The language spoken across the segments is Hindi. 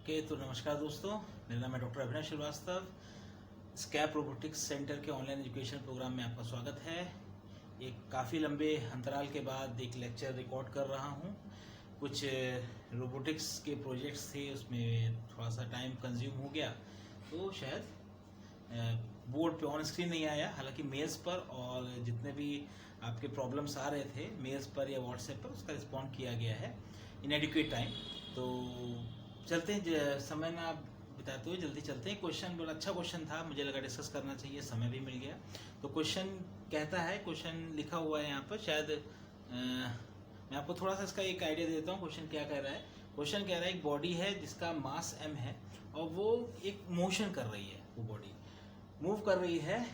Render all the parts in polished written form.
ओके, तो नमस्कार दोस्तों, मेरा नाम है डॉक्टर अभिनव श्रीवास्तव। स्कैप रोबोटिक्स सेंटर के ऑनलाइन एजुकेशन प्रोग्राम में आपका स्वागत है। एक काफ़ी लंबे अंतराल के बाद एक लेक्चर रिकॉर्ड कर रहा हूँ। कुछ रोबोटिक्स के प्रोजेक्ट्स थे, उसमें थोड़ा सा टाइम कंज्यूम हो गया, तो शायद बोर्ड पे ऑन स्क्रीन नहीं आया। हालांकि मेल्स पर और जितने भी आपके प्रॉब्लम्स आ रहे थे मेल्स पर या व्हाट्सएप पर, उसका रिस्पॉन्ड किया गया है इन एडिक्वेट टाइम। तो चलते हैं, समय ना बिताते हुए जल्दी चलते हैं। क्वेश्चन बड़ा अच्छा क्वेश्चन था, मुझे लगा डिस्कस करना चाहिए, समय भी मिल गया। तो क्वेश्चन कहता है, क्वेश्चन लिखा हुआ है यहाँ पर, शायद मैं आपको थोड़ा सा इसका एक आइडिया देता हूँ। क्वेश्चन क्या कह रहा है? क्वेश्चन कह रहा है एक बॉडी है जिसका मास m है और वो एक मोशन कर रही है, वो बॉडी मूव कर रही है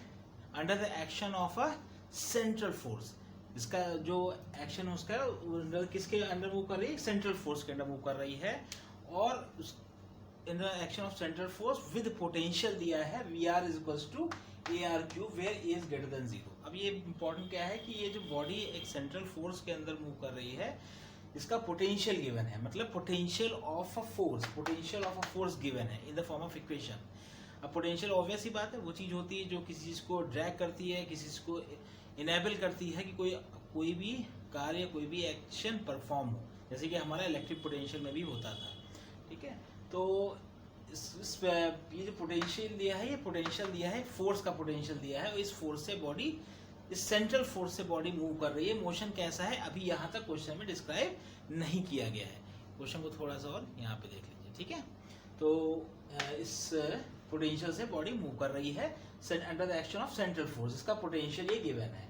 under the action of a central force. इसका जो एक्शन है उसका अंडर किसके अंडर मूव कर रही है? सेंट्रल फोर्स के अंडर मूव कर रही है, और in the action of central force with potential दिया है VR equals to AR cube where A is greater than 0। अब ये इंपॉर्टेंट क्या है कि ये जो बॉडी एक सेंट्रल फोर्स के अंदर मूव कर रही है, इसका पोटेंशियल गिवन है, मतलब potential of a force given है in the form of equation. अब पोटेंशियल ऑब्वियस ही बात है, वो चीज़ होती है जो किसी चीज़ को ड्रैग करती है, किसी चीज़ को इनेबल करती है कि कोई भी कार्य, कोई भी एक्शन परफॉर्म हो, जैसे कि हमारा इलेक्ट्रिक पोटेंशियल में भी होता था। ठीक है, तो ये जो पोटेंशियल दिया है, ये पोटेंशियल दिया है, फोर्स का पोटेंशियल दिया है, और इस फोर्स से बॉडी, इस सेंट्रल फोर्स से बॉडी मूव कर रही है। मोशन कैसा है अभी यहाँ तक क्वेश्चन में डिस्क्राइब नहीं किया गया है। क्वेश्चन को थोड़ा सा और यहाँ पे देख लीजिए। ठीक है, तो इस पोटेंशियल से बॉडी मूव कर रही है under the action of central force, इसका पोटेंशियल ये गिवन है।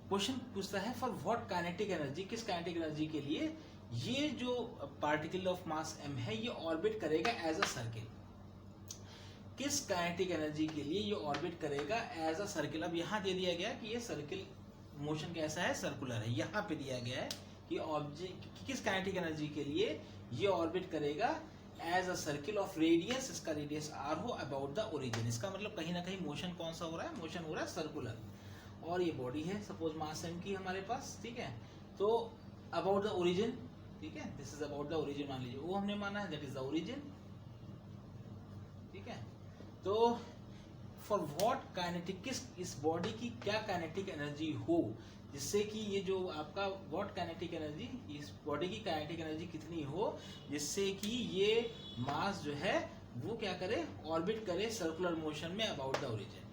क्वेश्चन पूछता है फॉर व्हाट काइनेटिक एनर्जी, किस काइनेटिक एनर्जी के लिए ये जो पार्टिकल ऑफ मास m है ये ऑर्बिट करेगा एज अ सर्किल। किस काइनेटिक एनर्जी के लिए ये ऑर्बिट करेगा एज अ सर्किल? अब यहाँ दे दिया गया कि ये सर्किल मोशन कैसा है, सर्कुलर है। यहाँ पे दिया गया है कि ऑब्जेक्ट किस काइनेटिक एनर्जी के लिए ये ऑर्बिट करेगा as a circle of radius, इसका रेडियस r हो, अबाउट द ओरिजिन। इसका मतलब कहीं ना कहीं मोशन कौन सा हो रहा है? मोशन हो रहा है सर्कुलर, और ये बॉडी है सपोज मास m की हमारे पास। ठीक है, तो अबाउट द ओरिजिन, ठीक है, this is about the origin मान लीजिए, वो हमने माना है, दैट इज द ओरिजिन। ठीक है, तो फॉर व्हाट काइनेटिक, किस इस बॉडी की क्या काइनेटिक एनर्जी हो जिससे कि ये जो आपका व्हाट काइनेटिक एनर्जी, इस बॉडी की काइनेटिक एनर्जी कितनी हो जिससे कि ये मास जो है वो क्या करे, ऑर्बिट करे सर्कुलर मोशन में अबाउट द ओरिजिन।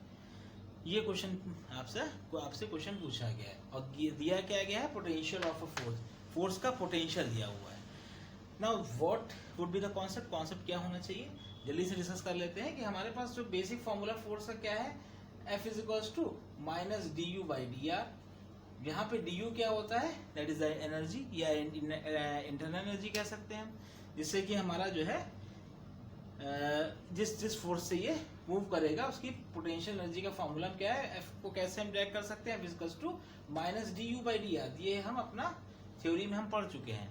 ये क्वेश्चन आपसे क्वेश्चन पूछा गया है, और ये दिया क्या गया है? पोटेंशियल ऑफ अ फोर्स का पोटेंशियल दिया हुआ है। Now what would be the concept? Concept क्या होना चाहिए, जल्दी से डिस्कस कर लेते हैं कि हमारे पास जो बेसिक फॉर्मूला फोर्स का क्या है, F is equals to minus du/dr। यहाँ पे du क्या होता है? दैट इज द एनर्जी, या इंटरनल एनर्जी कह सकते हैं हम, जिससे कि हमारा जो है जिस फोर्स से ये मूव करेगा उसकी पोटेंशियल एनर्जी का फॉर्मूला क्या है? F को कैसे हम ड्रैग कर सकते हैं? F is equals to minus du/dr। ये हम अपना थ्योरी में हम पढ़ चुके हैं।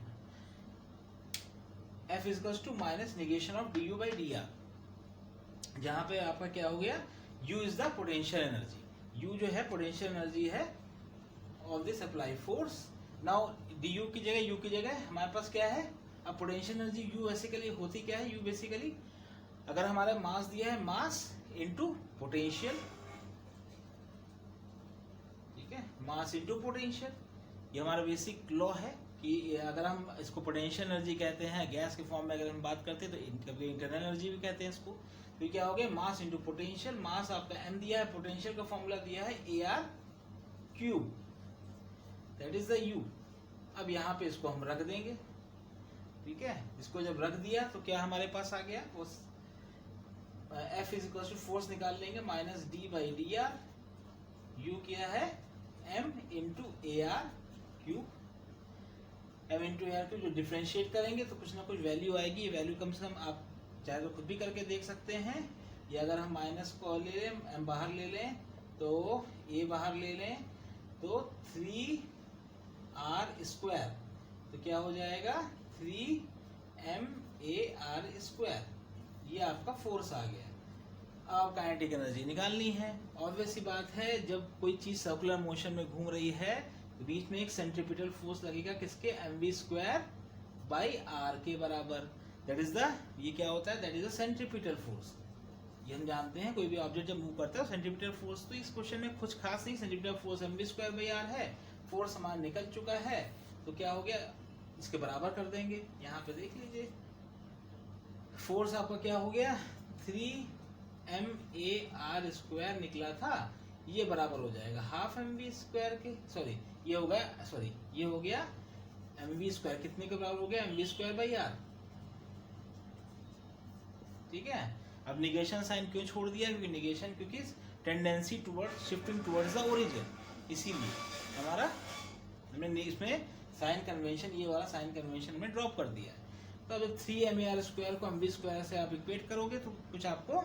F is equals to minus negation of du/dr, जहां पे आपका क्या हो गया? U is the potential energy. U जो है पोटेंशियल एनर्जी है of the supply force. Now du की जगह, U की जगह हमारे पास क्या है? अब पोटेंशियल एनर्जी U बेसिकली होती क्या है? U बेसिकली अगर हमारा मास दिया है, मास इनटू पोटेंशियल। ठीक है, मास इनटू पोटेंशियल, ये हमारा बेसिक लॉ है कि अगर हम इसको पोटेंशियल एनर्जी कहते हैं, गैस के फॉर्म में अगर हम बात करते हैं तो कभी इंटरनल एनर्जी भी कहते हैं इसको। तो क्या हो गया? Mass into potential. मास आपका m दिया है, पोटेंशियल का फॉर्मूला दिया है AR cube, that is the U। अब यहाँ पे इसको हम रख देंगे। ठीक है, इसको जब रख दिया तो क्या हमारे पास आ गया? उस F is equal to force निकाल लेंगे माइनस d/dr। U क्या है? m into AR cube. m into AR cube जो डिफ्रेंशिएट करेंगे तो कुछ ना कुछ वैल्यू आएगी। ये वैल्यू कम से कम आप चाहे तो खुद भी करके देख सकते हैं, या अगर हम माइनस को ले लें, m बाहर ले लें, तो a बाहर ले लें, तो 3r², तो क्या हो जाएगा? 3m/AR²। ये आपका फोर्स आ गया। अब काइनेटिक एनर्जी निकालनी है। ऑब्वियस सी बात है, जब कोई चीज सर्कुलर मोशन में घूम रही है तो बीच में एक सेंट्रीपिटल फोर्स लगेगा, किसके? mv² बाई r के बराबर। दैट इज द, ये क्या होता है, that is the centripetal force. ये हम जानते हैं कोई भी ऑब्जेक्ट जब मूव करता है सेंट्रीपिटल फोर्स, तो इस क्वेश्चन में कुछ खास नहीं, सेंट्रीपिटल फोर्स mv²r है, फोर्स हमारा निकल चुका है, तो क्या हो गया, इसके बराबर कर देंगे। यहाँ पे देख लीजिए फोर्स आपका क्या हो गया, 3mar² निकला था, ये बराबर हो जाएगा हाफ mv² के, सॉरी ये होगा, सॉरी ये हो गया mv², कितने के बराबर हो गया, mv²r। ठीक है, अब निगेशन साइन क्यों छोड़ दिया, क्योंकि निगेशन, क्योंकि tendency toward shifting towards the origin, इसीलिए हमारा हमने इसमें साइन कन्वेंशन, ये वाला साइन कन्वेंशन में ड्रॉप कर दिया है। तो अब 3mar² को mv² से आप इक्वेट करोगे तो कुछ आपको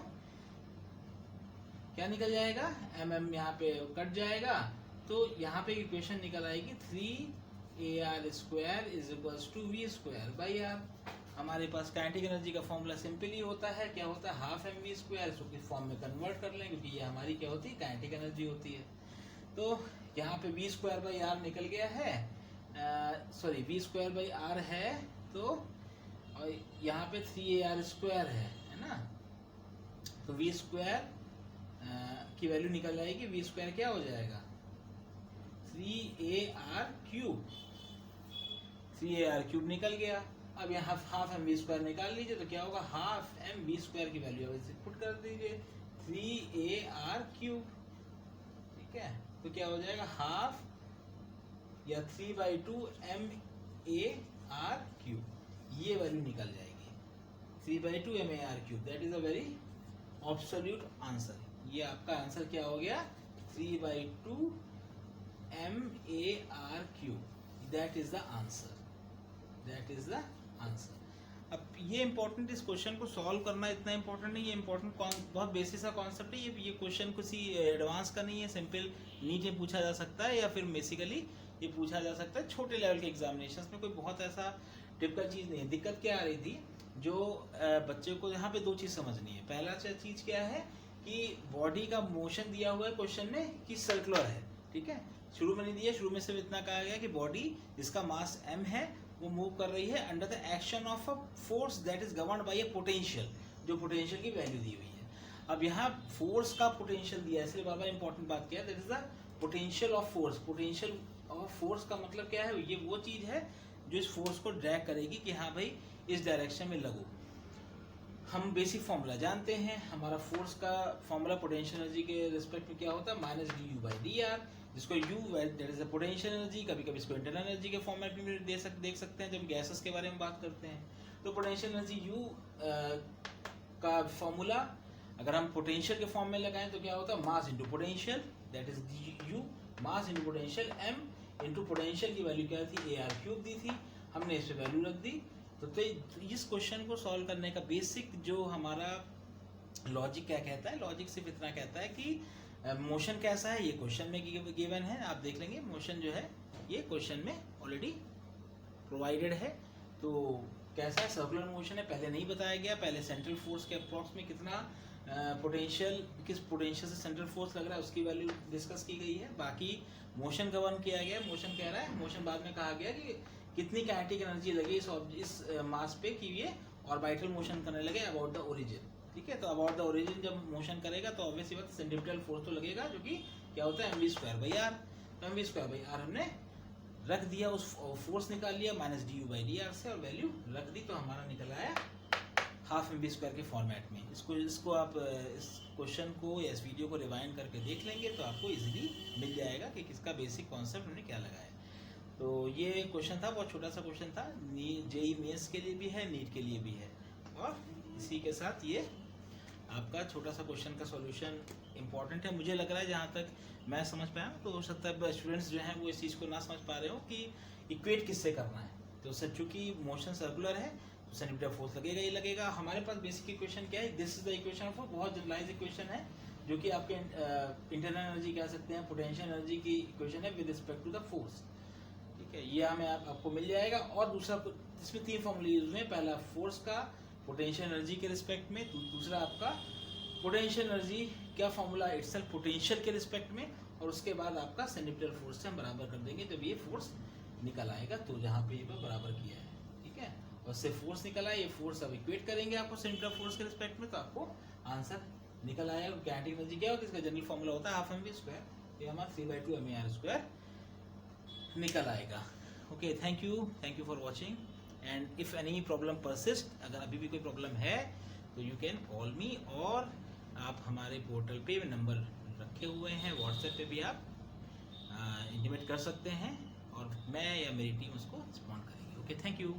क्या निकल जाएगा, mm यहाँ पे कट जाएगा, तो यहाँ पे इक्वेशन निकल आएगी 3ar² = v²/r। हमारे पास काइनेटिक एनर्जी का फॉर्मूला सिंपली होता है, क्या होता है, हाफ mv², इसको किस फॉर्म में कन्वर्ट कर लें, क्योंकि ये हमारी क्या होती है, काइनेटिक एनर्जी होती है। तो यहाँ पे v²/r निकल गया है, सॉरी v²/r है, तो और यहाँ पे 3ar² है ना, तो v² की वैल्यू निकल जाएगी, v² क्या हो जाएगा, 3ar³ निकल गया। अब यहाँ हाफ mv² निकाल लीजिए, तो क्या होगा, हाफ mv² की वैल्यू पुट कर दीजिए 3ar³, ठीक है, तो क्या हो जाएगा, हाफ या 3/2 mar³, ये वैल्यू निकल जाएगी 3/2 mar³। That is a very absolute answer. ये आपका आंसर क्या हो गया, 3/2 mar³। That is the answer, that is the answer. अब ये इंपॉर्टेंट, इस क्वेश्चन को सॉल्व करना इतना इंपॉर्टेंट नहीं, ये इंपॉर्टेंट बहुत बेसिक सा कॉन्सेप्ट है, ये क्वेश्चन किसी एडवांस का नहीं है, सिंपल नीट में पूछा जा सकता है या फिर बेसिकली ये पूछा जा सकता है छोटे लेवल के एग्जामिनेशंस में, कोई बहुत ऐसा टिपिकल चीज़ नहीं है। दिक्कत क्या आ रही थी, जो बच्चे को यहाँ पे दो चीज़ समझनी है। पहला चीज़ क्या है कि बॉडी का मोशन दिया हुआ है क्वेश्चन में कि सर्कुलर है, ठीक है, शुरू में नहीं दिया, शुरू में सिर्फ इतना कहा गया कि बॉडी जिसका मास m है वो मूव कर रही है under the action of a force that is governed bye a potential, जो पोटेंशियल की वैल्यू दी हुई है। अब यहाँ फोर्स का पोटेंशियल दिया है, इसलिए बाबा इंपॉर्टेंट बात क्या है, that is the potential of force. Potential of force का मतलब क्या है, ये वो चीज है जो इस फोर्स को ड्रैग करेगी कि हाँ भाई इस डायरेक्शन में लगो। हम बेसिक फॉर्मूला जानते हैं, हमारा फोर्स का फॉर्मूला पोटेंशियल एनर्जी के रिस्पेक्ट में क्या होता है, -du/dr, जिसको u that is the potential energy, कभी कभी इसको इंटरनल एनर्जी के फॉर्मेट में भी देख सकते हैं जब गैसेस के बारे में बात करते हैं। तो पोटेंशियल एनर्जी u का फॉर्मूला अगर हम पोटेंशियल के फॉर्म में लगाएं तो क्या होता है, mass into potential, that is u, mass into potential m into potential की वैल्यू क्या थी, ar³ दी थी, हमने इस पे वैल्यू रख दी। तो इस क्वेश्चन को सॉल्व करने का बेसिक जो हमारा लॉजिक क्या कहता है, लॉजिक सिर्फ इतना कहता है कि मोशन कैसा है, ये क्वेश्चन में गिवन है, आप देख लेंगे मोशन जो है ये क्वेश्चन में ऑलरेडी प्रोवाइडेड है। तो कैसा है, सर्कुलर मोशन है, पहले नहीं बताया गया, पहले सेंट्रल फोर्स के अप्रॉक्स में कितना पोटेंशियल, किस पोटेंशियल से सेंट्रल फोर्स लग रहा है उसकी वैल्यू डिस्कस की गई है। बाकी मोशन गवर्न किया गया है, मोशन कह रहा है, मोशन बाद में कहा गया कि कितनी काइनेटिक एनर्जी लगी इस मास पे कि ये ऑर्बिटल मोशन करने लगे अबाउट द ओरिजिन, ठीक है। तो अबाउट द ओरिजिन जब मोशन करेगा तो ऑब्वियसली बात सेंट्रीपिटल फोर्स तो लगेगा, जो कि क्या होता है mv²/r। तो mv²/r हमने रख दिया, उस फोर्स निकाल लिया -du/dr से और वैल्यू रख दी, तो हमारा निकल आया हाफ mv² के फॉर्मेट में। इसको आप इस क्वेश्चन को या इस वीडियो को रिवाइंड करके देख लेंगे तो आपको इजीली मिल जाएगा कि किसका बेसिक कॉन्सेप्ट हमने क्या लगाया। तो ये क्वेश्चन था, बहुत छोटा सा क्वेश्चन था, जेई मेंस के लिए भी है, नीट के लिए भी है, और इसी के साथ ये आपका छोटा सा क्वेश्चन का सॉल्यूशन इंपॉर्टेंट है। मुझे लग रहा है जहाँ तक मैं समझ पाया, तो हो सकता है स्टूडेंट्स जो हैं वो इस चीज़ को ना समझ पा रहे हो कि इक्वेट किससे करना है। तो सर चूँकि मोशन सर्कुलर है तो सेंट्रीपिटल फोर्स लगेगा ही लगेगा। हमारे पास बेसिक इक्वेशन क्या है, this is the equation of, बहुत जनरलाइज इक्वेशन है जो कि आपके इंटरनल एनर्जी कह सकते हैं, पोटेंशियल एनर्जी की इक्वेशन है with respect to the force, ठीक है। ये हमें आपको मिल जाएगा। और दूसरा, इसमें 3 फॉर्मूले यूज हुए हैं, पहला फोर्स का पोटेंशियल एनर्जी के रिस्पेक्ट में, दूसरा आपका पोटेंशियल एनर्जी क्या फॉर्मूला इटसेल्फ पोटेंशियल के रिस्पेक्ट में, और उसके बाद आपका सेंट्रीपिटल फोर्स से हम बराबर कर देंगे जब ये फोर्स निकल आएगा, तो जहाँ पे ये बराबर किया है, ठीक है। और उससे फोर्स निकल आया, ये फोर्स अब इक्वेट करेंगे आपको सेंटर ऑफ फोर्स के रिस्पेक्ट में, तो आपको आंसर निकल आएगा। काइनेटिक एनर्जी क्या होता है, इसका जनरल फॉर्मूला होता है हाफ एम वी स्क्वायर, ये हमारा 3/2 mAr स्क्वायर निकल आएगा। Okay, thank you for watching, and if any problem persist, अगर अभी भी कोई प्रॉब्लम है तो यू कैन कॉल मी, और आप हमारे पोर्टल पे नंबर रखे हुए हैं, व्हाट्सएप पे भी आप इंटीमेट कर सकते हैं, और मैं या मेरी टीम उसको रिस्पॉन्ड करेगी। Okay, thank you.